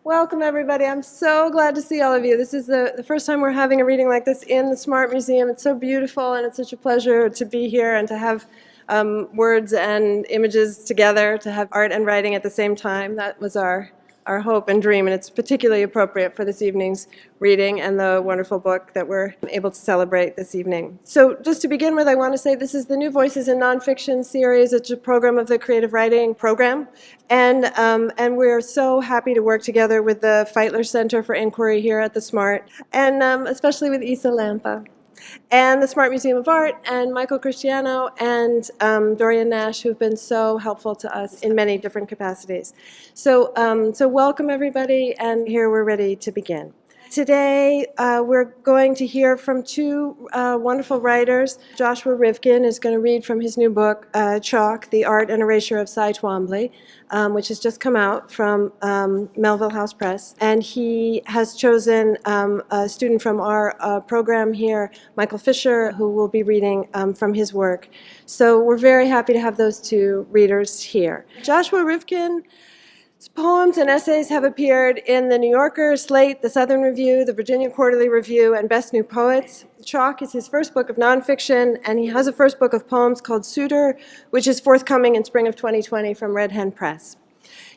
Welcome, everybody. I'm so glad to see all of you. This is the first time we're having a reading like this in the Smart Museum. It's so beautiful, and it's such a pleasure to be here and to have words and images together, to have art and writing at the same time. That was our hope and dream, and it's particularly appropriate for this evening's reading and the wonderful book that we're able to celebrate this evening. So just to begin with, I want to say this is the New Voices in Nonfiction series. It's a program of the Creative Writing Program, and we're so happy to work together with the Feitler Center for Inquiry here at the Smart, and especially with Isa Lampa, and the Smart Museum of Art, and Michael Cristiano, and Dorian Nash, who've been so helpful to us in many different capacities. So welcome, everybody, and here we're ready to begin. Today, we're going to hear from two wonderful writers. Joshua Rivkin is going to read from his new book, Chalk, The Art and Erasure of Cy Twombly, which has just come out from Melville House Press. And he has chosen a student from our program here, Michael Fisher, who will be reading from his work. So we're very happy to have those two readers here. Joshua Rivkin. His poems and essays have appeared in The New Yorker, Slate, The Southern Review, The Virginia Quarterly Review, and Best New Poets. Chalk is his first book of nonfiction, and he has a first book of poems called Suitor, which is forthcoming in spring of 2020 from Red Hen Press.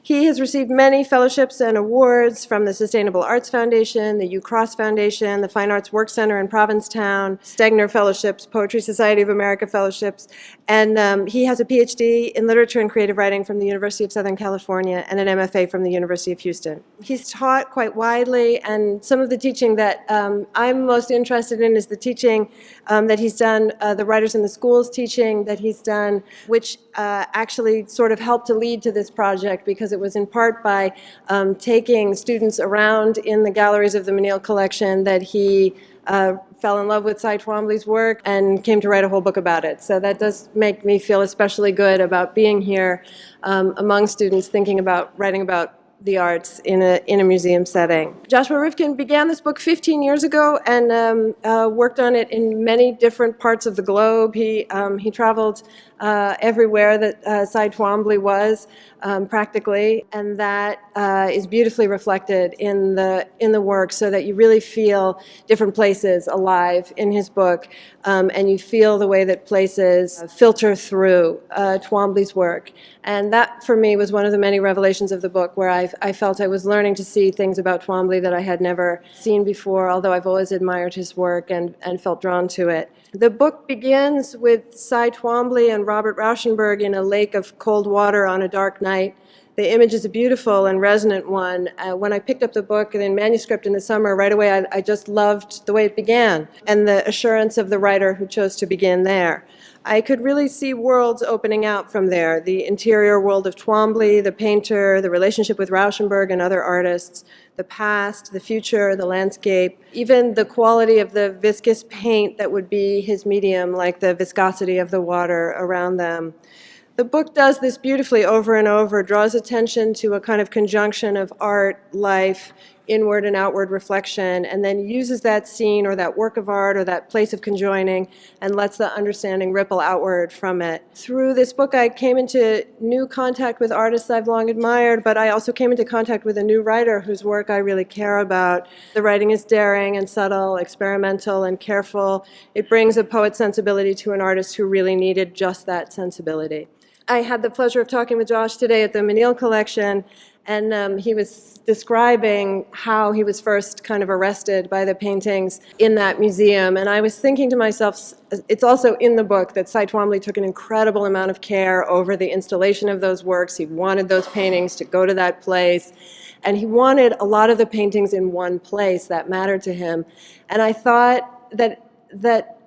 He has received many fellowships and awards from the Sustainable Arts Foundation, the U Cross Foundation, the Fine Arts Work Center in Provincetown, Stegner Fellowships, Poetry Society of America Fellowships, and he has a PhD in Literature and Creative Writing from the University of Southern California and an MFA from the University of Houston. He's taught quite widely, and some of the teaching that I'm most interested in is the teaching that he's done, the Writers in the Schools teaching that he's done, which actually sort of helped to lead to this project, because it was in part by taking students around in the galleries of the Menil collection that he fell in love with Cy Twombly's work and came to write a whole book about it. So that does make me feel especially good about being here among students thinking about writing about the arts in a museum setting. Joshua Rivkin began this book 15 years ago and worked on it in many different parts of the globe. He traveled everywhere that Cy Twombly was, practically, and that is beautifully reflected in the work, so that you really feel different places alive in his book, and you feel the way that places filter through Twombly's work. And that, for me, was one of the many revelations of the book, where I felt I was learning to see things about Twombly that I had never seen before, although I've always admired his work and felt drawn to it. The book begins with Cy Twombly and Robert Rauschenberg in a lake of cold water on a dark night. The image is a beautiful and resonant one. When I picked up the book in manuscript in the summer, right away I just loved the way it began and the assurance of the writer who chose to begin there. I could really see worlds opening out from there: the interior world of Twombly, the painter, the relationship with Rauschenberg and other artists, the past, the future, the landscape, even the quality of the viscous paint that would be his medium, like the viscosity of the water around them. The book does this beautifully over and over, draws attention to a kind of conjunction of art, life, inward and outward reflection, and then uses that scene or that work of art or that place of conjoining and lets the understanding ripple outward from it. Through this book, I came into new contact with artists I've long admired, but I also came into contact with a new writer whose work I really care about. The writing is daring and subtle, experimental and careful. It brings a poet's sensibility to an artist who really needed just that sensibility. I had the pleasure of talking with Josh today at the Menil collection, and he was describing how he was first kind of arrested by the paintings in that museum. And I was thinking to myself, it's also in the book that Cy Twombly took an incredible amount of care over the installation of those works. He wanted those paintings to go to that place, and he wanted a lot of the paintings in one place that mattered to him. And I thought that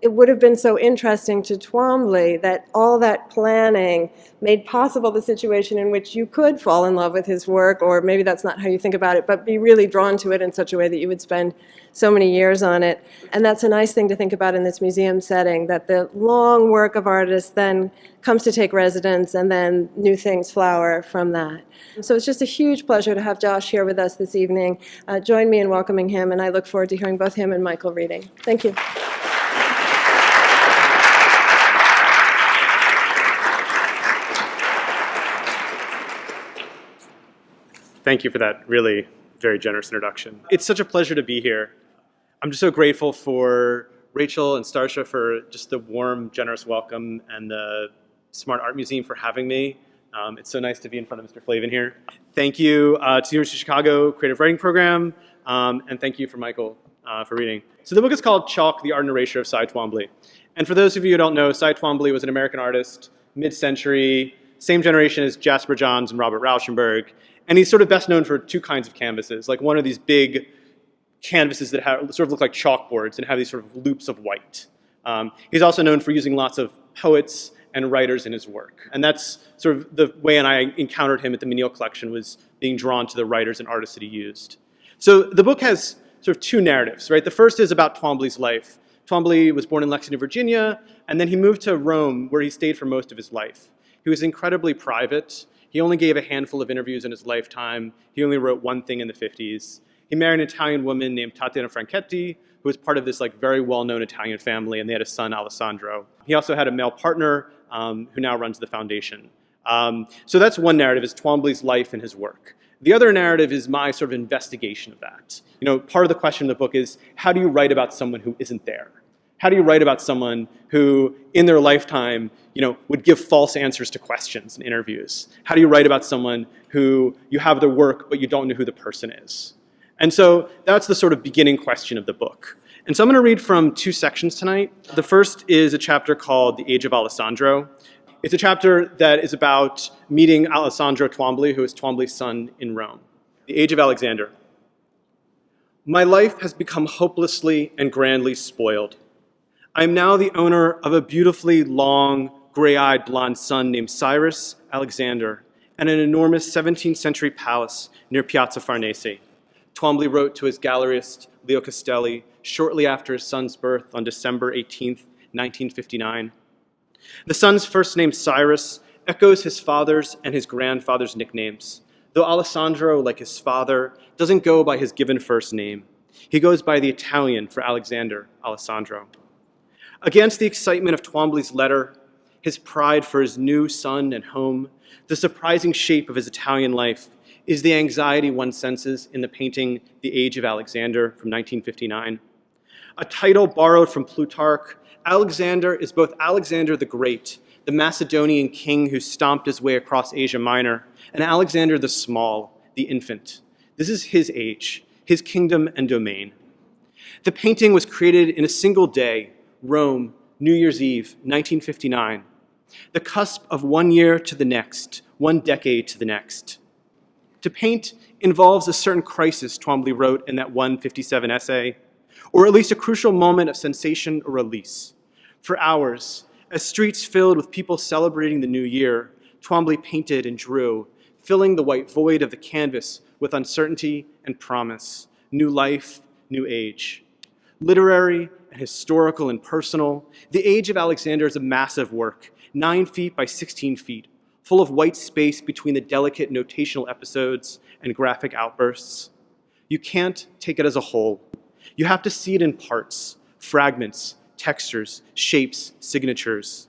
it would have been so interesting to Twombly that all that planning made possible the situation in which you could fall in love with his work, or maybe that's not how you think about it, but be really drawn to it in such a way that you would spend so many years on it. And that's a nice thing to think about in this museum setting, that the long work of artists then comes to take residence, and then new things flower from that. So it's just a huge pleasure to have Josh here with us this evening. Join me in welcoming him, and I look forward to hearing both him and Michael reading. Thank you. Thank you for that really very generous introduction. It's such a pleasure to be here. I'm just so grateful for Rachel and Starsha for just the warm, generous welcome, and the Smart Art Museum for having me. It's so nice to be in front of Mr. Flavin here. Thank you to the University of Chicago Creative Writing Program, and thank you for Michael for reading. So the book is called Chalk, the Art and Erasure of Cy Twombly. And for those of you who don't know, Cy Twombly was an American artist, mid-century, same generation as Jasper Johns and Robert Rauschenberg. And he's sort of best known for two kinds of canvases. Like one of these big canvases that sort of look like chalkboards and have these sort of loops of white. He's also known for using lots of poets and writers in his work. And that's sort of the way I encountered him at the Menil collection, was being drawn to the writers and artists that he used. So the book has sort of two narratives, right? The first is about Twombly's life. Twombly was born in Lexington, Virginia, and then he moved to Rome, where he stayed for most of his life. He was incredibly private. He only gave a handful of interviews in his lifetime. He only wrote one thing in the 50s. He married an Italian woman named Tatiana Franchetti, who was part of this very well-known Italian family, and they had a son, Alessandro. He also had a male partner who now runs the foundation. So that's one narrative, is Twombly's life and his work. The other narrative is my sort of investigation of that. Part of the question in the book is, how do you write about someone who isn't there? How do you write about someone who, in their lifetime, would give false answers to questions in interviews? How do you write about someone who you have their work, but you don't know who the person is? And so that's the sort of beginning question of the book. And so I'm going to read from two sections tonight. The first is a chapter called The Age of Alessandro. It's a chapter that is about meeting Alessandro Twombly, who is Twombly's son in Rome. The Age of Alexander. My life has become hopelessly and grandly spoiled. I am now the owner of a beautifully long, gray-eyed blonde son named Cyrus Alexander and an enormous 17th century palace near Piazza Farnese. Twombly wrote to his gallerist, Leo Castelli, shortly after his son's birth on December 18th, 1959. The son's first name, Cyrus, echoes his father's and his grandfather's nicknames, though Alessandro, like his father, doesn't go by his given first name. He goes by the Italian for Alexander, Alessandro. Against the excitement of Twombly's letter, his pride for his new son and home, the surprising shape of his Italian life, is the anxiety one senses in the painting The Age of Alexander from 1959. A title borrowed from Plutarch, Alexander is both Alexander the Great, the Macedonian king who stomped his way across Asia Minor, and Alexander the Small, the infant. This is his age, his kingdom and domain. The painting was created in a single day, Rome, New Year's Eve, 1959, the cusp of 1 year to the next, 1 decade to the next. To paint involves a certain crisis, Twombly wrote in that 157 essay, or at least a crucial moment of sensation or release. For hours, as streets filled with people celebrating the new year, Twombly painted and drew, filling the white void of the canvas with uncertainty and promise, new life, new age. Literary and historical and personal, The Age of Alexander is a massive work, 9 feet by 16 feet, full of white space between the delicate notational episodes and graphic outbursts. You can't take it as a whole. You have to see it in parts, fragments, textures, shapes, signatures.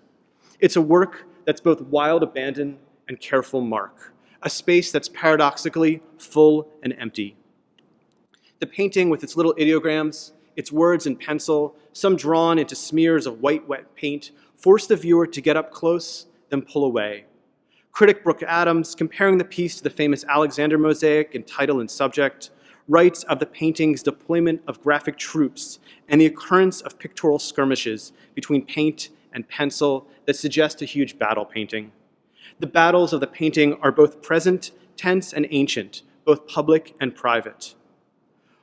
It's a work that's both wild abandon and careful mark, a space that's paradoxically full and empty. The painting with its little ideograms, its words in pencil, some drawn into smears of white wet paint, force the viewer to get up close, then pull away. Critic Brooke Adams, comparing the piece to the famous Alexander mosaic in title and subject, writes of the painting's deployment of graphic troops and the occurrence of pictorial skirmishes between paint and pencil that suggest a huge battle painting. The battles of the painting are both present, tense, and ancient, both public and private.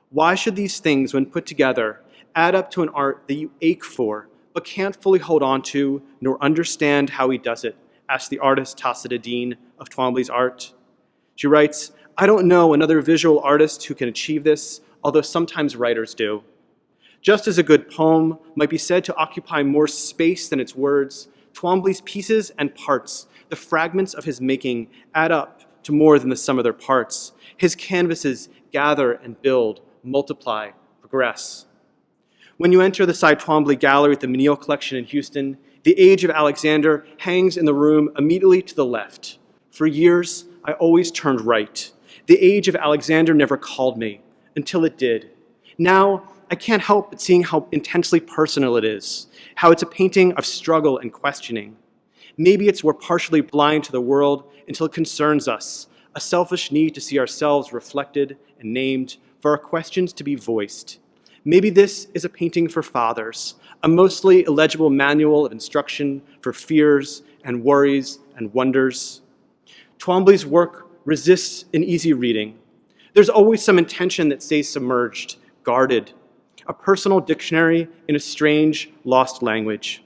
Why should these things, when put together, add up to an art that you ache for, but can't fully hold on to, nor understand how he does it? Asked the artist Tacita Dean of Twombly's art. She writes, I don't know another visual artist who can achieve this, although sometimes writers do. Just as a good poem might be said to occupy more space than its words, Twombly's pieces and parts, the fragments of his making, add up to more than the sum of their parts. His canvases gather and build, multiply, progress. When you enter the Cy Twombly Gallery at the Menil Collection in Houston, The Age of Alexander hangs in the room immediately to the left. For years, I always turned right. The age of Alexander never called me, until it did. Now, I can't help but seeing how intensely personal it is, how it's a painting of struggle and questioning. Maybe it's we're partially blind to the world until it concerns us, a selfish need to see ourselves reflected and named, for our questions to be voiced. Maybe this is a painting for fathers, a mostly illegible manual of instruction for fears and worries and wonders. Twombly's work resists an easy reading. There's always some intention that stays submerged, guarded, a personal dictionary in a strange, lost language.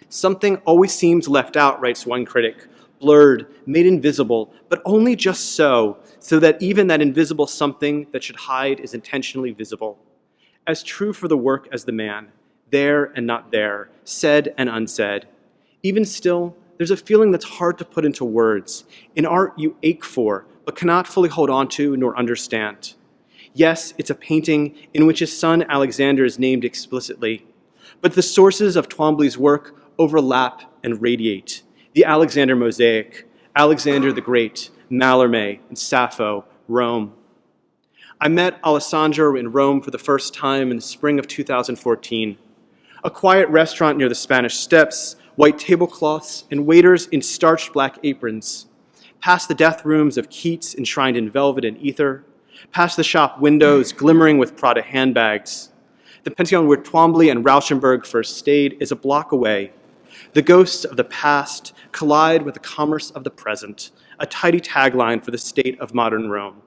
Something always seems left out, writes one critic, blurred, made invisible, but only just so that even that invisible something that should hide is intentionally visible. As true for the work as the man, there and not there, said and unsaid. Even still, there's a feeling that's hard to put into words, in art you ache for, but cannot fully hold on to nor understand. Yes, it's a painting in which his son Alexander is named explicitly, but the sources of Twombly's work overlap and radiate. The Alexander mosaic, Alexander the Great, Mallarmé, and Sappho, Rome. I met Alessandro in Rome for the first time in the spring of 2014. A quiet restaurant near the Spanish Steps, white tablecloths, and waiters in starched black aprons. Past the death rooms of Keats enshrined in velvet and ether. Past the shop windows glimmering with Prada handbags. The Pension where Twombly and Rauschenberg first stayed is a block away. The ghosts of the past collide with the commerce of the present, a tidy tagline for the state of modern Rome.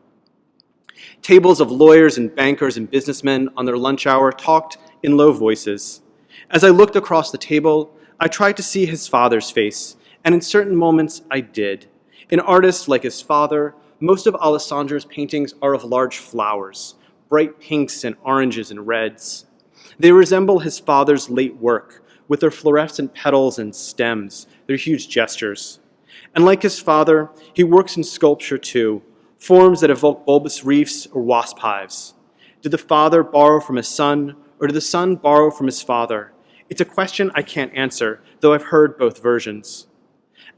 Tables of lawyers and bankers and businessmen on their lunch hour talked in low voices. As I looked across the table, I tried to see his father's face, and in certain moments I did. An artist like his father, most of Alessandro's paintings are of large flowers, bright pinks and oranges and reds. They resemble his father's late work, with their fluorescent petals and stems, their huge gestures. And like his father, he works in sculpture too, forms that evoke bulbous reefs or wasp hives. Did the father borrow from his son, or did the son borrow from his father? It's a question I can't answer, though I've heard both versions.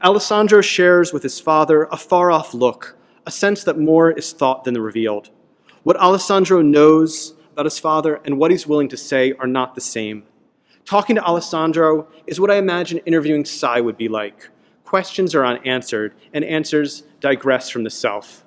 Alessandro shares with his father a far-off look, a sense that more is thought than revealed. What Alessandro knows about his father and what he's willing to say are not the same. Talking to Alessandro is what I imagine interviewing Sai would be like. Questions are unanswered, and answers digress from the self.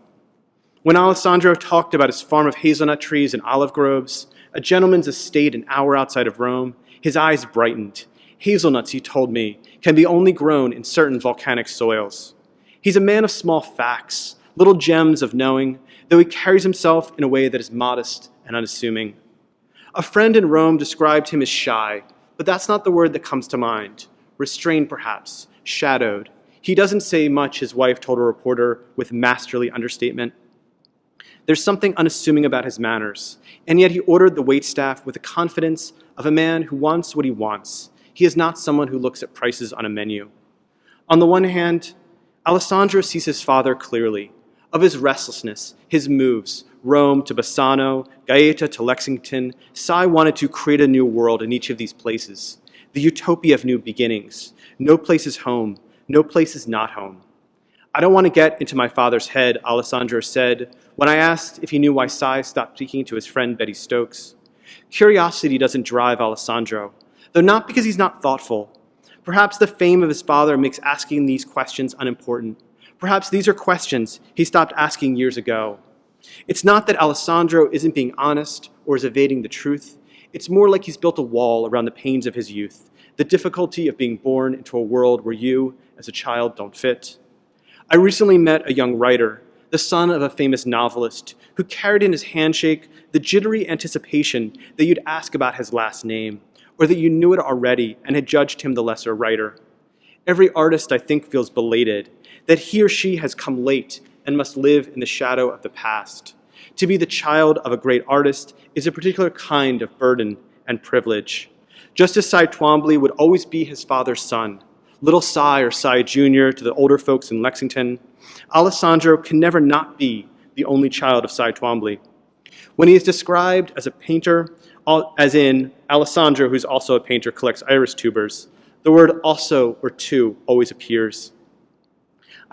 When Alessandro talked about his farm of hazelnut trees and olive groves, a gentleman's estate an hour outside of Rome, his eyes brightened. Hazelnuts, he told me, can be only grown in certain volcanic soils. He's a man of small facts, little gems of knowing, though he carries himself in a way that is modest and unassuming. A friend in Rome described him as shy, but that's not the word that comes to mind. Restrained, perhaps, shadowed. He doesn't say much, his wife told a reporter with masterly understatement. There's something unassuming about his manners, and yet he ordered the waitstaff with the confidence of a man who wants what he wants. He is not someone who looks at prices on a menu. On the one hand, Alessandro sees his father clearly, of his restlessness, his moves, Rome to Bassano, Gaeta to Lexington. Sai wanted to create a new world in each of these places, the utopia of new beginnings. No place is home, no place is not home. I don't want to get into my father's head, Alessandro said, when I asked if he knew why Sai stopped speaking to his friend Betty Stokes. Curiosity doesn't drive Alessandro, though not because he's not thoughtful. Perhaps the fame of his father makes asking these questions unimportant. Perhaps these are questions he stopped asking years ago. It's not that Alessandro isn't being honest or is evading the truth. It's more like he's built a wall around the pains of his youth, the difficulty of being born into a world where you, as a child, don't fit. I recently met a young writer, the son of a famous novelist, who carried in his handshake the jittery anticipation that you'd ask about his last name, or that you knew it already and had judged him the lesser writer. Every artist, I think, feels belated, that he or she has come late and must live in the shadow of the past. To be the child of a great artist is a particular kind of burden and privilege. Just as Cy Twombly would always be his father's son, little Cy or Cy Jr. to the older folks in Lexington, Alessandro can never not be the only child of Cy Twombly. When he is described as a painter, as in Alessandro, who's also a painter, collects iris tubers, the word also or to always appears.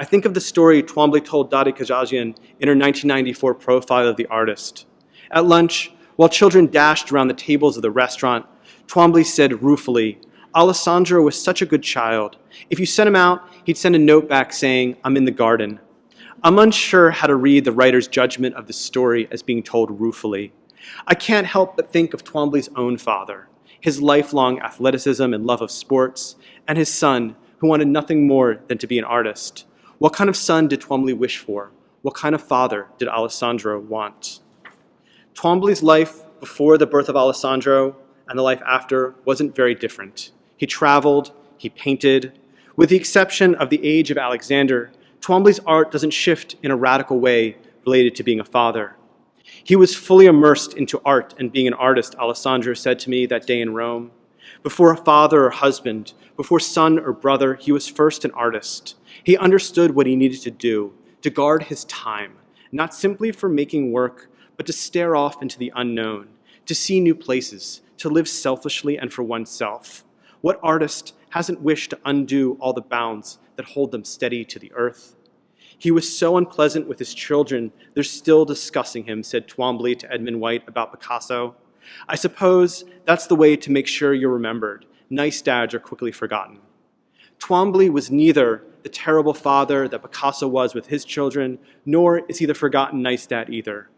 I think of the story Twombly told Dadi Kajajian in her 1994 profile of the artist. At lunch, while children dashed around the tables of the restaurant, Twombly said ruefully, "Alessandro was such a good child. If you sent him out, he'd send a note back saying, 'I'm in the garden.'" I'm unsure how to read the writer's judgment of the story as being told ruefully. I can't help but think of Twombly's own father, his lifelong athleticism and love of sports, and his son, who wanted nothing more than to be an artist. What kind of son did Twombly wish for? What kind of father did Alessandro want? Twombly's life before the birth of Alessandro and the life after wasn't very different. He traveled, he painted. With the exception of the age of Alexander, Twombly's art doesn't shift in a radical way related to being a father. He was fully immersed into art and being an artist, Alessandro said to me that day in Rome. Before a father or husband, before son or brother, he was first an artist. He understood what he needed to guard his time, not simply for making work, but to stare off into the unknown, to see new places, to live selfishly and for oneself. What artist hasn't wished to undo all the bounds that hold them steady to the earth? He was so unpleasant with his children, they're still discussing him, said Twombly to Edmund White about Picasso. I suppose that's the way to make sure you're remembered. Nice dads are quickly forgotten. Twombly was neither the terrible father that Picasso was with his children, nor is he the forgotten nice dad either.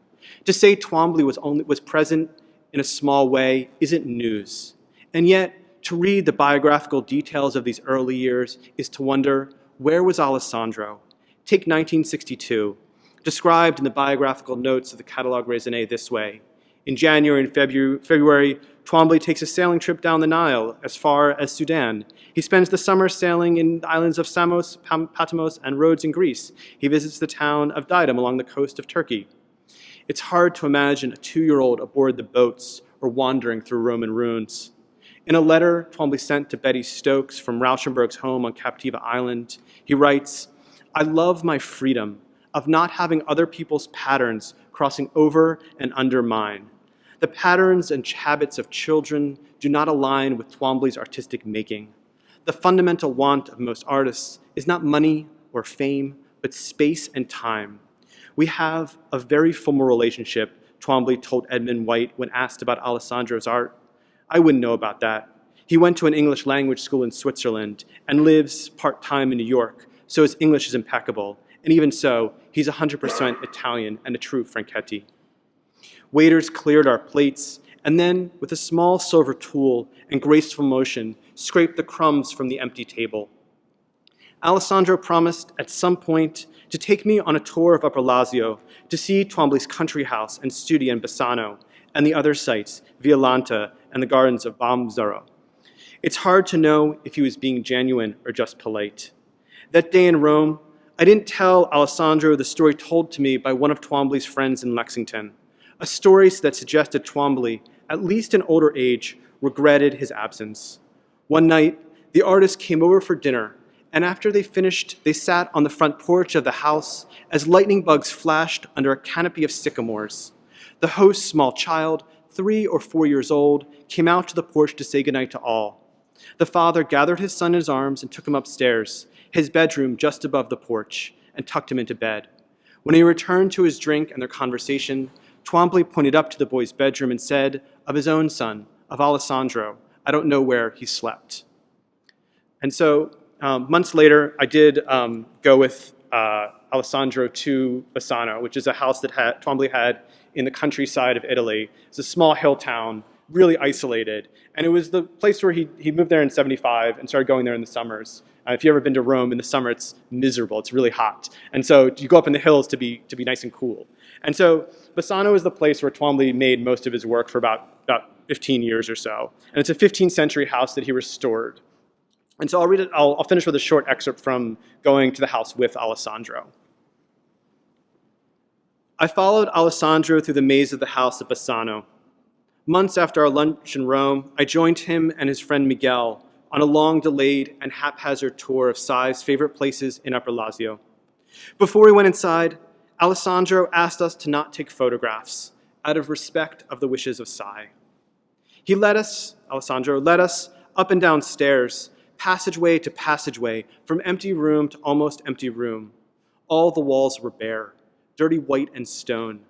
To say Twombly was present in a small way isn't news. And yet, to read the biographical details of these early years is to wonder, where was Alessandro? Take 1962, described in the biographical notes of the Catalogue Raisonné this way. In January and February, Twombly takes a sailing trip down the Nile as far as Sudan. He spends the summer sailing in the islands of Samos, Patmos, and Rhodes in Greece. He visits the town of Didyme along the coast of Turkey. It's hard to imagine a 2-year-old aboard the boats or wandering through Roman ruins. In a letter Twombly sent to Betty Stokes from Rauschenberg's home on Captiva Island, he writes, "I love my freedom of not having other people's patterns crossing over and under mine. The patterns and habits of children do not align with Twombly's artistic making. The fundamental want of most artists is not money or fame, but space and time. We have a very formal relationship," Twombly told Edmund White when asked about Alessandro's art. "I wouldn't know about that. He went to an English language school in Switzerland and lives part-time in New York, so his English is impeccable. And even so, he's 100% Italian and a true Franchetti." Waiters cleared our plates, and then, with a small silver tool and graceful motion, scraped the crumbs from the empty table. Alessandro promised at some point to take me on a tour of Upper Lazio to see Twombly's country house and studio in Bassano, and the other sites, Violante and the gardens of Balmzaro. It's hard to know if he was being genuine or just polite. That day in Rome, I didn't tell Alessandro the story told to me by one of Twombly's friends in Lexington, a story that suggested Twombly, at least in older age, regretted his absence. One night, the artist came over for dinner, and after they finished, they sat on the front porch of the house as lightning bugs flashed under a canopy of sycamores. The host's small child, 3 or 4 years old, came out to the porch to say goodnight to all. The father gathered his son in his arms and took him upstairs, his bedroom just above the porch, and tucked him into bed. When he returned to his drink and their conversation, Twombly pointed up to the boy's bedroom and said, of his own son, of Alessandro, "I don't know where he slept." And so months later, I did go with Alessandro to Bassano, which is a house that Twombly had in the countryside of Italy. It's a small hill town, really isolated. And it was the place where he moved there in 75 and started going there in the summers. If you've ever been to Rome in the summer, it's miserable. It's really hot. And so you go up in the hills to be nice and cool. And so Bassano is the place where Twombly made most of his work for about 15 years or so. And it's a 15th century house that he restored. And so I'll finish with a short excerpt from going to the house with Alessandro. I followed Alessandro through the maze of the house at Bassano. Months after our lunch in Rome, I joined him and his friend Miguel on a long-delayed and haphazard tour of Sai's favorite places in Upper Lazio. Before we went inside, Alessandro asked us to not take photographs out of respect of the wishes of Sai. Alessandro led us up and down stairs, Passageway to passageway, from empty room to almost empty room. All the walls were bare, dirty white and stone.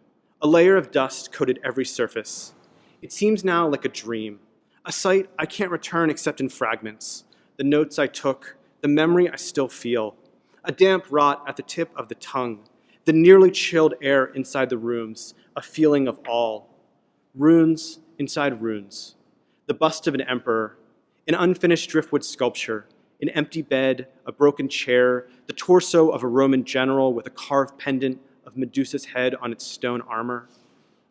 A layer of dust coated every surface. It seems now like a dream, a sight I can't return except in fragments. The notes I took, the memory I still feel, a damp rot at the tip of the tongue, the nearly chilled air inside the rooms, a feeling of awe. Runes inside runes. The bust of an emperor, an unfinished driftwood sculpture, an empty bed, a broken chair, the torso of a Roman general with a carved pendant of Medusa's head on its stone armor.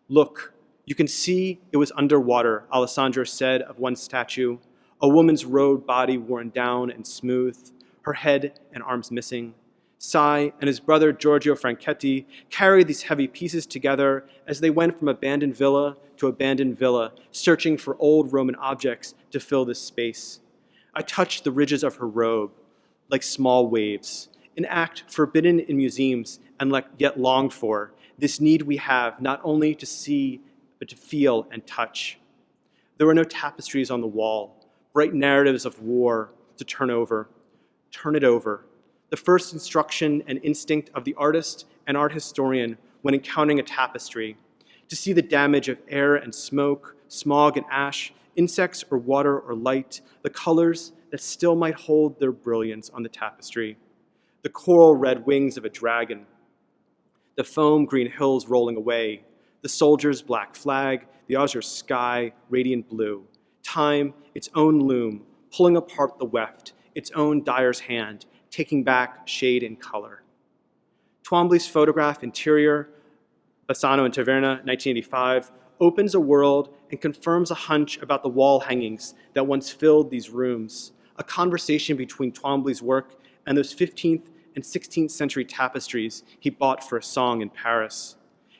Look, you can see it was underwater, Alessandro said of one statue, a woman's robed body worn down and smooth, her head and arms missing. Sai and his brother Giorgio Franchetti carried these heavy pieces together as they went from abandoned villa to abandoned villa, searching for old Roman objects to fill this space. I touched the ridges of her robe, like small waves, an act forbidden in museums and yet longed for, this need we have not only to see, but to feel and touch. There were no tapestries on the wall, bright narratives of war to turn over. Turn it over. The first instruction and instinct of the artist and art historian when encountering a tapestry, to see the damage of air and smoke, smog and ash, insects or water or light, the colors that still might hold their brilliance on the tapestry, the coral red wings of a dragon, the foam green hills rolling away, the soldier's black flag, the azure sky, radiant blue, time, its own loom, pulling apart the weft, its own dyer's hand, taking back shade and color. Twombly's photograph, Interior, Bassano and Taverna, 1985, opens a world and confirms a hunch about the wall hangings that once filled these rooms, a conversation between Twombly's work and those 15th and 16th century tapestries he bought for a song in Paris.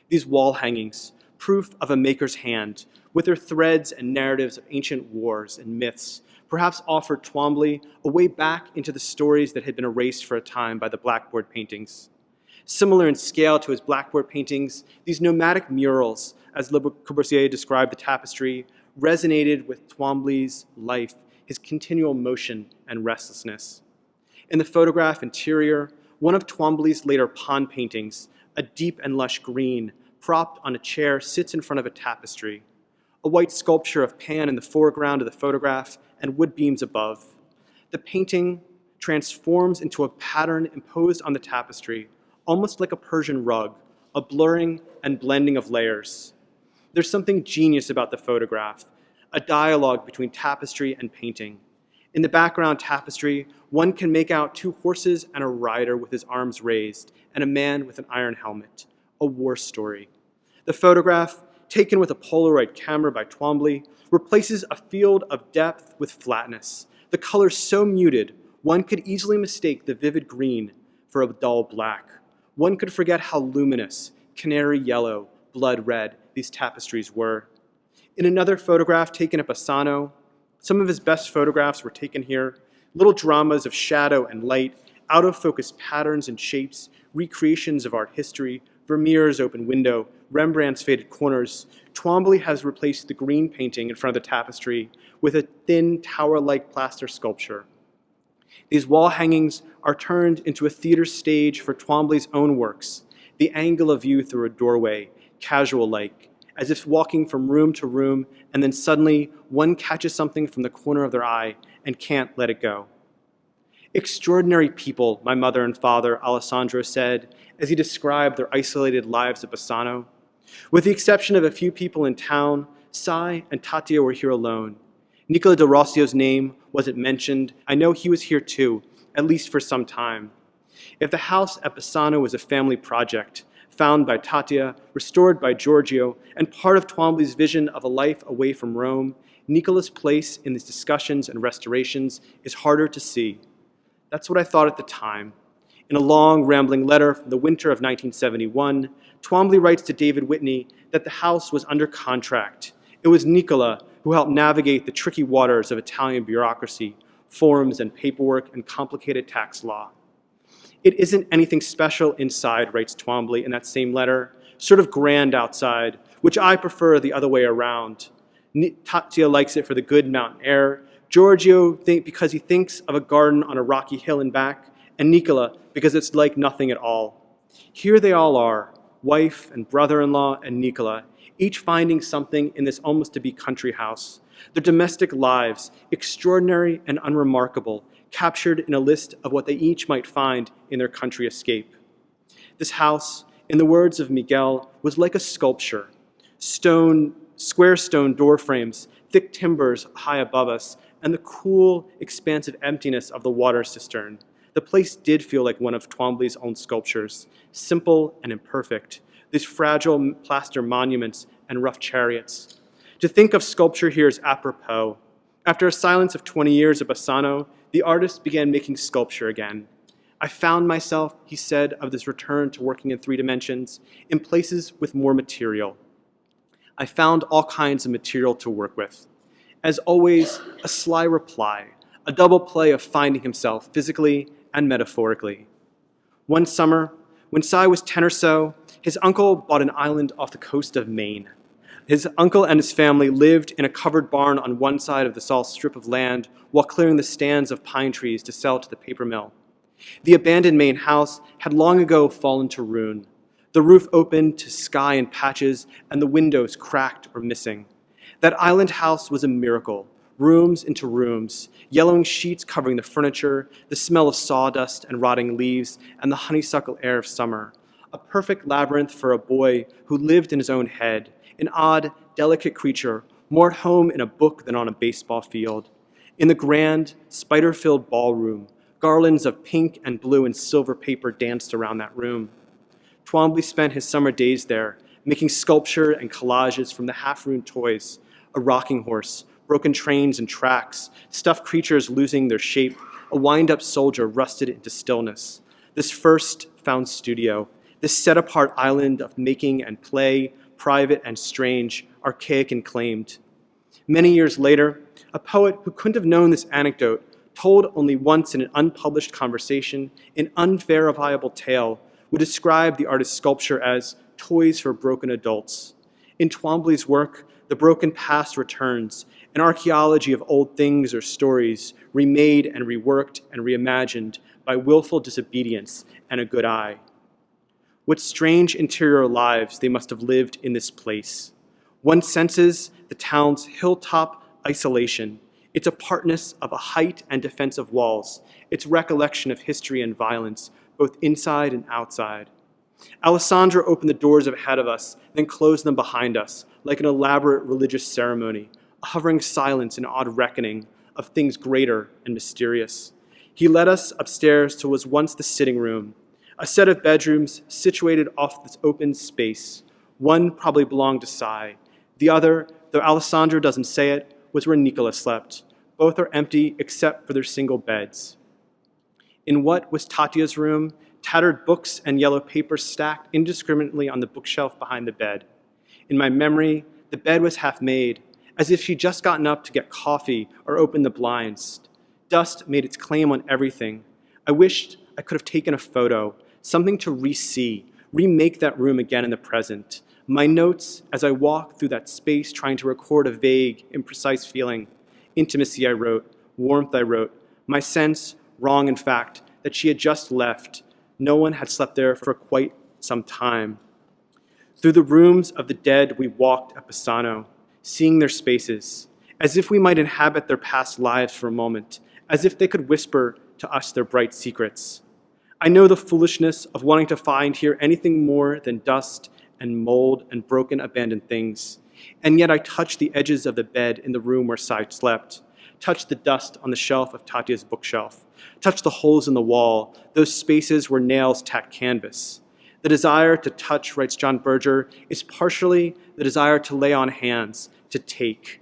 These wall hangings, proof of a maker's hand, with their threads and narratives of ancient wars and myths, perhaps offered Twombly a way back into the stories that had been erased for a time by the blackboard paintings. Similar in scale to his blackboard paintings, these nomadic murals, as Le Corbusier described the tapestry, resonated with Twombly's life, his continual motion and restlessness. In the photograph Interior, one of Twombly's later pond paintings, a deep and lush green, propped on a chair, sits in front of a tapestry. A white sculpture of Pan in the foreground of the photograph and wood beams above. The painting transforms into a pattern imposed on the tapestry, almost like a Persian rug, a blurring and blending of layers. There's something genius about the photograph, a dialogue between tapestry and painting. In the background tapestry, one can make out two horses and a rider with his arms raised, and a man with an iron helmet, a war story. The photograph, taken with a Polaroid camera by Twombly, replaces a field of depth with flatness. The colors so muted, one could easily mistake the vivid green for a dull black. One could forget how luminous, canary yellow, blood red these tapestries were. In another photograph taken at Bassano, some of his best photographs were taken here, little dramas of shadow and light, out-of-focus patterns and shapes, recreations of art history, Vermeer's open window, Rembrandt's faded corners. Twombly has replaced the green painting in front of the tapestry with a thin, tower-like plaster sculpture. These wall hangings are turned into a theater stage for Twombly's own works, the angle of view through a doorway, casual-like, as if walking from room to room, and then suddenly one catches something from the corner of their eye and can't let it go. Extraordinary people, my mother and father, Alessandro said, as he described their isolated lives at Bassano. With the exception of a few people in town, Sai and Tatia were here alone. Nicola de Rossio's name wasn't mentioned. I know he was here too, at least for some time. If the house at Bassano was a family project, found by Tatia, restored by Giorgio, and part of Twombly's vision of a life away from Rome, Nicola's place in these discussions and restorations is harder to see. That's what I thought at the time. In a long, rambling letter from the winter of 1971, Twombly writes to David Whitney that the house was under contract. It was Nicola who helped navigate the tricky waters of Italian bureaucracy, forms and paperwork and complicated tax law. It isn't anything special inside, writes Twombly in that same letter, sort of grand outside, which I prefer the other way around. Tatia likes it for the good mountain air, Giorgio because he thinks of a garden on a rocky hill and back, and Nicola because it's like nothing at all. Here they all are, wife and brother-in-law and Nicola, each finding something in this almost-to-be country house. Their domestic lives, extraordinary and unremarkable, captured in a list of what they each might find in their country escape. This house, in the words of Miguel, was like a sculpture. Square stone door frames, thick timbers high above us, and the cool, expansive emptiness of the water cistern. The place did feel like one of Twombly's own sculptures, simple and imperfect, these fragile plaster monuments and rough chariots. To think of sculpture here is apropos. After a silence of 20 years at Bassano, the artist began making sculpture again. I found myself, he said, of this return to working in 3 dimensions, in places with more material. I found all kinds of material to work with. As always, a sly reply, a double play of finding himself physically and metaphorically. One summer, when Cy was 10 or so, his uncle bought an island off the coast of Maine. His uncle and his family lived in a covered barn on one side of the small strip of land while clearing the stands of pine trees to sell to the paper mill. The abandoned Maine house had long ago fallen to ruin. The roof opened to sky in patches and the windows cracked or missing. That island house was a miracle. Rooms into rooms, yellowing sheets covering the furniture, the smell of sawdust and rotting leaves, and the honeysuckle air of summer. A perfect labyrinth for a boy who lived in his own head, an odd, delicate creature, more at home in a book than on a baseball field. In the grand, spider-filled ballroom, garlands of pink and blue and silver paper danced around that room. Twombly spent his summer days there, making sculpture and collages from the half-ruined toys, a rocking horse, broken trains and tracks, stuffed creatures losing their shape, a wind-up soldier rusted into stillness. This first found studio, this set-apart island of making and play, private and strange, archaic and claimed. Many years later, a poet who couldn't have known this anecdote, told only once in an unpublished conversation, an unverifiable tale, would describe the artist's sculpture as toys for broken adults. In Twombly's work, the broken past returns, an archaeology of old things or stories, remade and reworked and reimagined by willful disobedience and a good eye. What strange interior lives they must have lived in this place. One senses the town's hilltop isolation, its apartness of a height and defensive walls, its recollection of history and violence, both inside and outside. Alessandra opened the doors ahead of us, then closed them behind us, like an elaborate religious ceremony, a hovering silence and odd reckoning of things greater and mysterious. He led us upstairs to what was once the sitting room, a set of bedrooms situated off this open space. One probably belonged to Cy. The other, though Alessandra doesn't say it, was where Nicola slept. Both are empty except for their single beds. In what was Tatia's room, tattered books and yellow paper stacked indiscriminately on the bookshelf behind the bed. In my memory, the bed was half made, as if she'd just gotten up to get coffee or open the blinds. Dust made its claim on everything. I wished I could have taken a photo, something to re-see, remake that room again in the present. My notes as I walked through that space trying to record a vague, imprecise feeling. Intimacy, I wrote. Warmth, I wrote. My sense, wrong in fact, that she had just left. No one had slept there for quite some time. Through the rooms of the dead we walked at Bassano, seeing their spaces, as if we might inhabit their past lives for a moment, as if they could whisper to us their bright secrets. I know the foolishness of wanting to find here anything more than dust and mold and broken abandoned things, and yet I touched the edges of the bed in the room where Cy slept, touched the dust on the shelf of Tatia's bookshelf, touched the holes in the wall, those spaces where nails tacked canvas. The desire to touch, writes John Berger, is partially the desire to lay on hands, to take.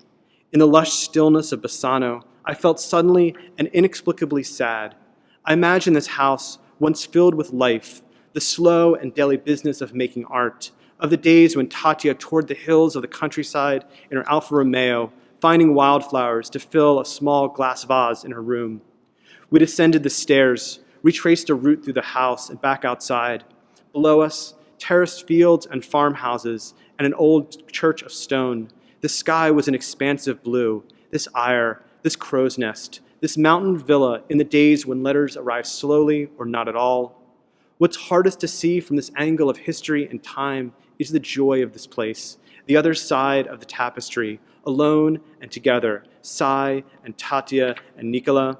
In the lush stillness of Bassano, I felt suddenly and inexplicably sad. I imagined this house once filled with life, the slow and daily business of making art, of the days when Tatia toured the hills of the countryside in her Alfa Romeo, finding wildflowers to fill a small glass vase in her room. We descended the stairs, retraced a route through the house and back outside. Below us, terraced fields and farmhouses and an old church of stone. The sky was an expansive blue, this ire, this crow's nest, this mountain villa in the days when letters arrive slowly or not at all. What's hardest to see from this angle of history and time is the joy of this place, the other side of the tapestry, alone and together, Sai and Tatia and Nicola.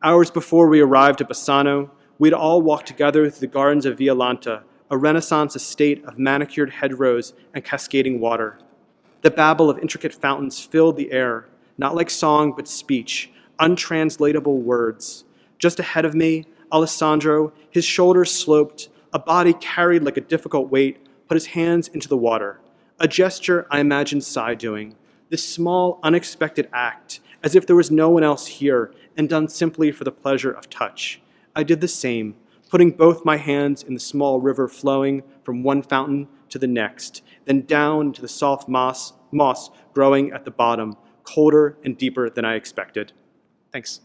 Hours before we arrived at Bassano, we'd all walked together through the gardens of Violante, a Renaissance estate of manicured hedgerows and cascading water. The babble of intricate fountains filled the air, not like song but speech, untranslatable words. Just ahead of me, Alessandro, his shoulders sloped, a body carried like a difficult weight, put his hands into the water. A gesture I imagined Sai doing, this small, unexpected act, as if there was no one else here, and done simply for the pleasure of touch. I did the same, putting both my hands in the small river flowing from one fountain to the next, then down into the soft moss growing at the bottom, colder and deeper than I expected. Thanks.